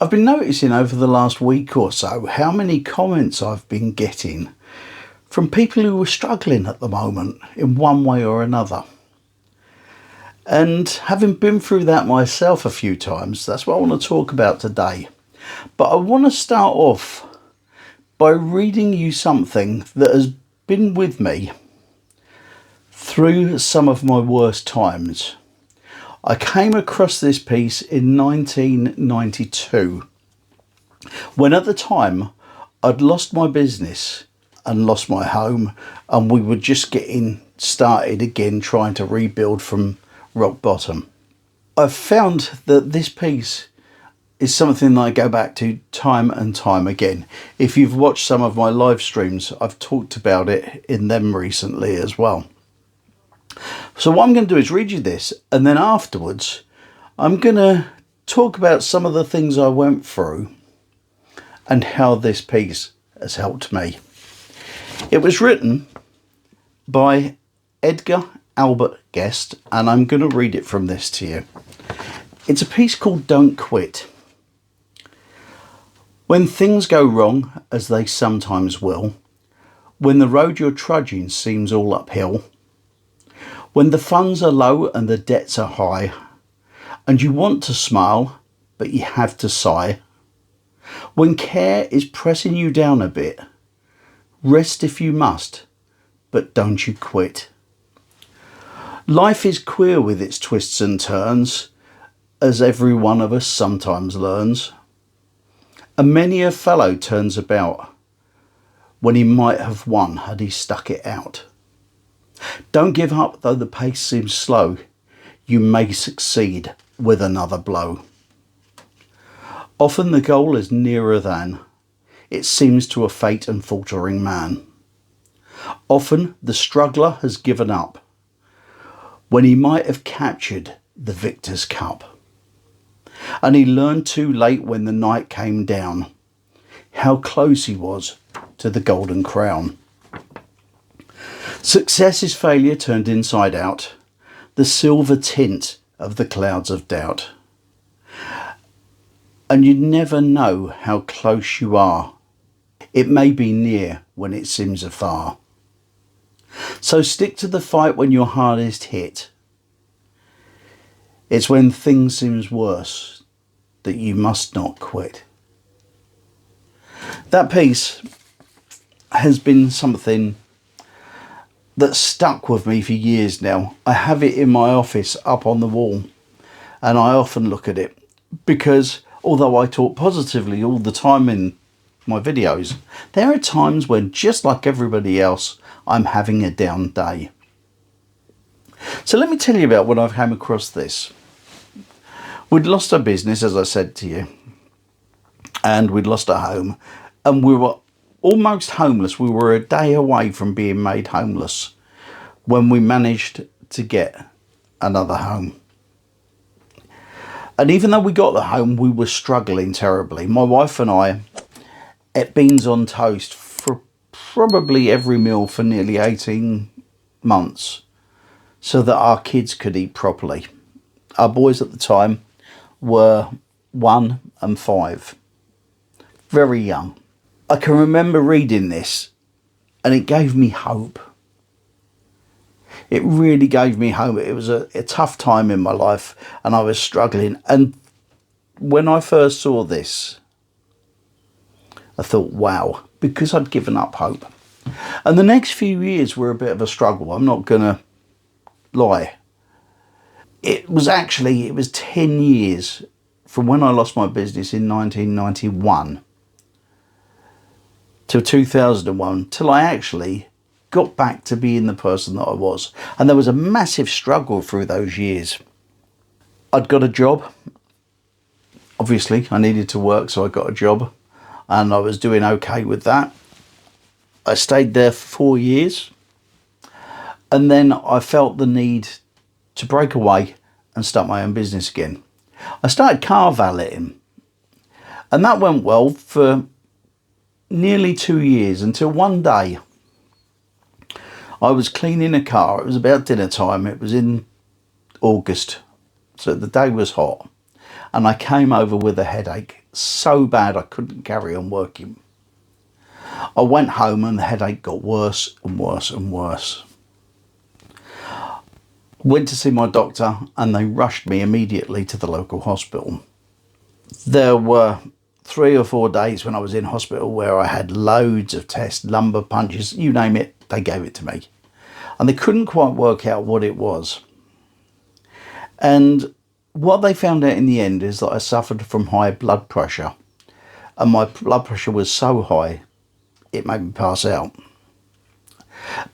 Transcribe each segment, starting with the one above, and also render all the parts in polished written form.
I've been noticing over the last week or so how many comments I've been getting from people who are struggling at the moment in one way or another. And having been through that myself a few times, that's what I want to talk about today. But I want to start off by reading you something that has been with me through some of my worst times. I came across this piece in 1992, when at the time I'd lost my business and lost my home, and we were just getting started again, trying to rebuild from rock bottom. I've found that this piece is something that I go back to time and time again. If you've watched some of my live streams, I've talked about it in them recently as well. So what I'm going to do is read you this, and then afterwards I'm going to talk about some of the things I went through and how this piece has helped me. It was written by Edgar Albert Guest, and I'm going to read it from this to you. It's a piece called Don't Quit. When things go wrong, as they sometimes will, when the road you're trudging seems all uphill, when the funds are low and the debts are high, and you want to smile, but you have to sigh, when care is pressing you down a bit, rest if you must, but don't you quit. Life is queer with its twists and turns, as every one of us sometimes learns. And many a fellow turns about, when he might have won had he stuck it out. Don't give up though the pace seems slow, you may succeed with another blow. Often the goal is nearer than it seems to a faint and faltering man. Often the struggler has given up, when he might have captured the victor's cup. And he learned too late when the night came down, how close he was to the golden crown. Success is failure turned inside out, the silver tint of the clouds of doubt. And you never know how close you are. It may be near when it seems afar. So stick to the fight when you're hardest hit. It's when things seem worse that you must not quit. That piece has been something that stuck with me for years now. I have it in my office up on the wall, and I often look at it because although I talk positively all the time in my videos, there are times when, just like everybody else, I'm having a down day. So let me tell you about when I've come across this. We'd lost our business, as I said to you, and we'd lost our home, and we were almost homeless. We were a day away from being made homeless when we managed to get another home. And even though we got the home, we were struggling terribly. My wife and I ate beans on toast for probably every meal for nearly 18 months so that our kids could eat properly. Our boys at the time were 1 and 5, very young. I can remember reading this and it gave me hope. It really gave me hope. It was a tough time in my life and I was struggling. And when I first saw this, I thought, wow, because I'd given up hope. And the next few years were a bit of a struggle. I'm not going to lie. It was 10 years from when I lost my business in 1991 till 2001 till I actually got back to being the person that I was. And there was a massive struggle through those years. I'd got a job. Obviously, I needed to work, so I got a job. And I was doing okay with that. I stayed there for 4 years. And then I felt the need to break away and start my own business again. I started car valeting. And that went well for nearly 2 years until one day I was cleaning a car. It was about dinner time. It was in August, so the day was hot. And I came over with a headache, so bad I couldn't carry on working. I went home and the headache got worse and worse and worse. Went to see my doctor and they rushed me immediately to the local hospital. There were 3 or 4 days when I was in hospital where I had loads of tests, lumbar punches, you name it, they gave it to me. And they couldn't quite work out what it was. And what they found out in the end is that I suffered from high blood pressure. And my blood pressure was so high, it made me pass out.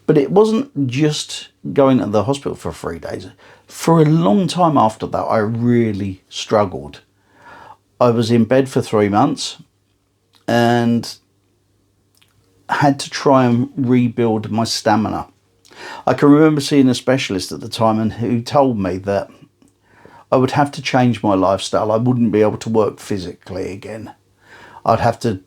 But it wasn't just going to the hospital for 3 days. For a long time after that, I really struggled. I was in bed for 3 months and had to try and rebuild my stamina. I can remember seeing a specialist at the time and who told me that I would have to change my lifestyle. I wouldn't be able to work physically again. I'd have to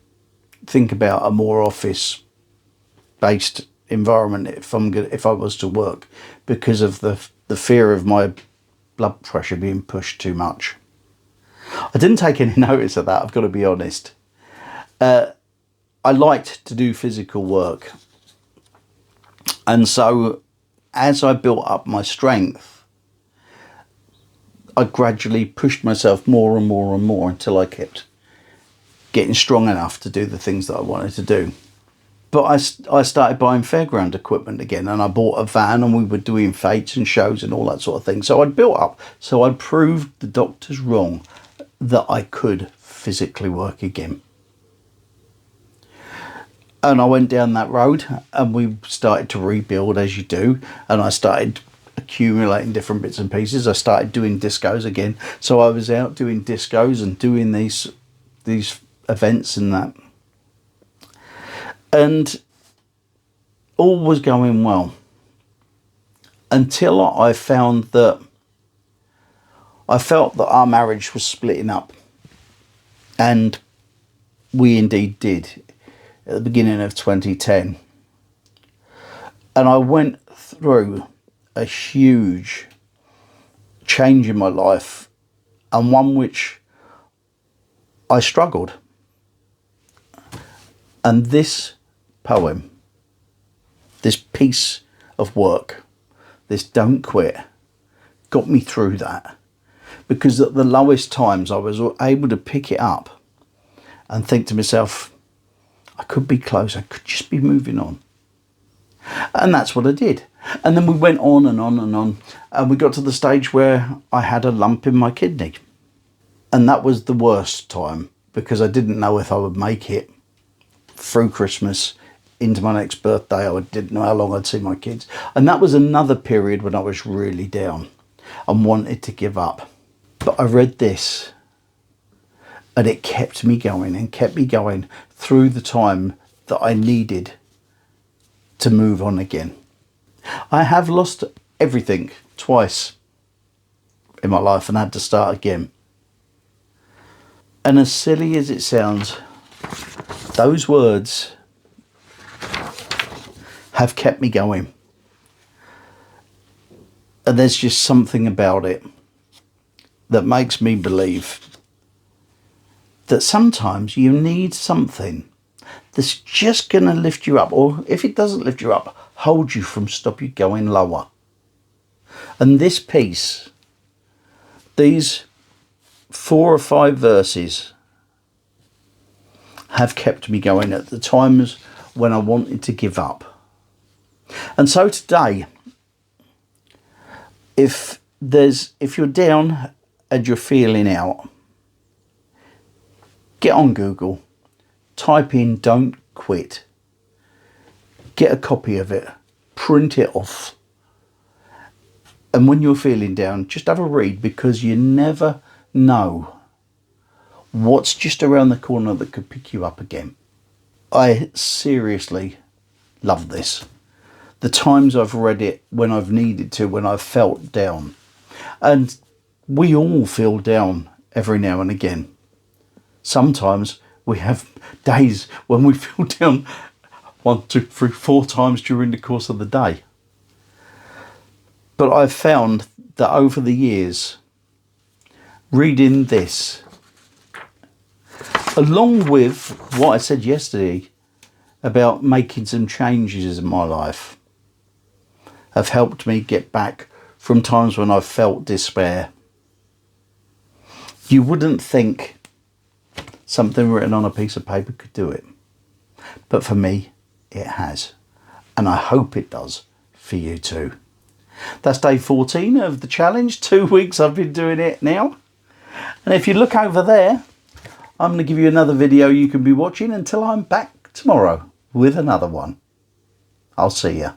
think about a more office-based environment if I was to work, because of the fear of my blood pressure being pushed too much. I didn't take any notice of that, I've got to be honest. I liked to do physical work, and so as I built up my strength, I gradually pushed myself more and more and more until I kept getting strong enough to do the things that I wanted to do. But I started buying fairground equipment again, and I bought a van and we were doing fetes and shows and all that sort of thing. So I'd built up, so I'd proved the doctors wrong that I could physically work again. And I went down that road and we started to rebuild as you do, and I started accumulating different bits and pieces. I started doing discos again. So I was out doing discos and doing these events and that. And all was going well until I found that I felt that our marriage was splitting up, and we indeed did at the beginning of 2010. And I went through a huge change in my life, and one which I struggled. And this poem, this piece of work, this Don't Quit, got me through that. Because at the lowest times I was able to pick it up and think to myself, I could be close, I could just be moving on. And that's what I did. And then we went on and on and on, and we got to the stage where I had a lump in my kidney. And that was the worst time, because I didn't know if I would make it through Christmas into my next birthday. I didn't know how long I'd see my kids. And that was another period when I was really down and wanted to give up. But I read this and it kept me going and kept me going through the time that I needed to move on again. I have lost everything twice in my life and had to start again. And as silly as it sounds, those words have kept me going. And there's just something about it that makes me believe that sometimes you need something that's just going to lift you up, or if it doesn't lift you up, hold you from stop you going lower. And this piece, these 4 or 5 verses, have kept me going at the times when I wanted to give up. And so today, if you're down and you're feeling out, get on Google, type in Don't Quit, get a copy of it, print it off, and when you're feeling down, just have a read, because you never know what's just around the corner that could pick you up again. I seriously love this. The times I've read it, when I've needed to, when I've felt down. And we all feel down every now and again. Sometimes we have days when we feel down 1, 2, 3, 4 times during the course of the day. But I've found that over the years, reading this along with what I said yesterday about making some changes in my life, have helped me get back from times when I've felt despair. You wouldn't think something written on a piece of paper could do it, but for me it has, and I hope it does for you too. That's day 14 of the challenge. 2 weeks I've been doing it now, and if you look over there, I'm going to give you another video you can be watching until I'm back tomorrow with another one. I'll see you.